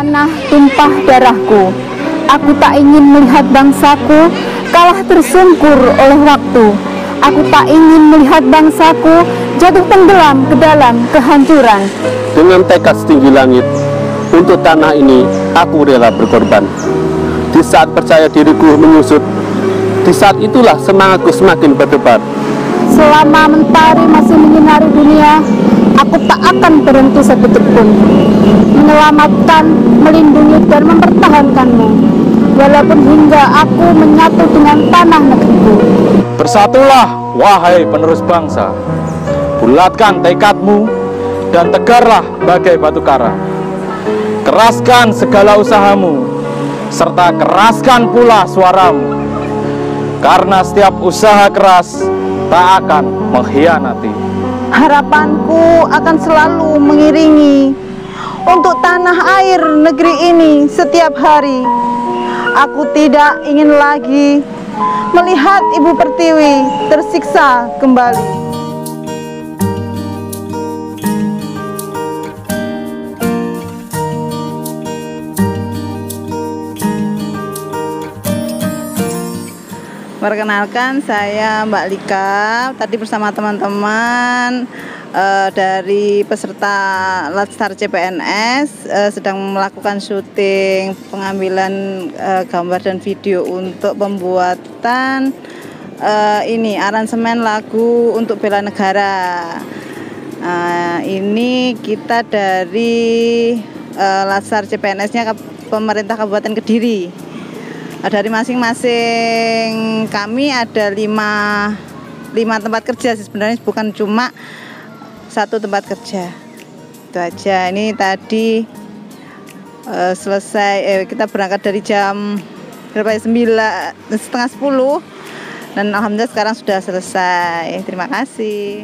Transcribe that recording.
tanah tumpah darahku. Aku tak ingin melihat bangsaku kalah tersungkur oleh waktu. Aku tak ingin melihat bangsaku jatuh tenggelam ke dalam kehancuran. Dengan tekad setinggi langit, untuk tanah ini aku rela berkorban. Di saat percaya diriku menyusut, di saat itulah semangatku semakin berdebar. Selama mentari masih menyinari dunia, aku tak akan berhenti sedetik pun. Menyelamatkan, melindungi dan mempertahankanmu, walaupun hingga aku menyatu dengan tanah negeriku. Bersatulah, wahai penerus bangsa. Bulatkan tekadmu dan tegarlah bagai batu karang. Keraskan segala usahamu, serta keraskan pula suaramu. Karena setiap usaha keras tak akan mengkhianati. Harapanku akan selalu mengiringi untuk tanah air negeri ini setiap hari. Aku tidak ingin lagi melihat Ibu Pertiwi tersiksa kembali. Perkenalkan, saya Mbak Lika, tadi bersama teman-teman dari peserta Latsar CPNS sedang melakukan syuting pengambilan gambar dan video untuk pembuatan ini aransemen lagu untuk bela negara. Ini kita dari Latsar CPNS-nya pemerintah Kabupaten Kediri. Dari masing-masing kami ada 5 tempat kerja sih, sebenarnya bukan cuma 1 tempat kerja. Itu aja. Ini tadi selesai kita berangkat dari jam berapa ya, 9:30 dan alhamdulillah sekarang sudah selesai. Terima kasih.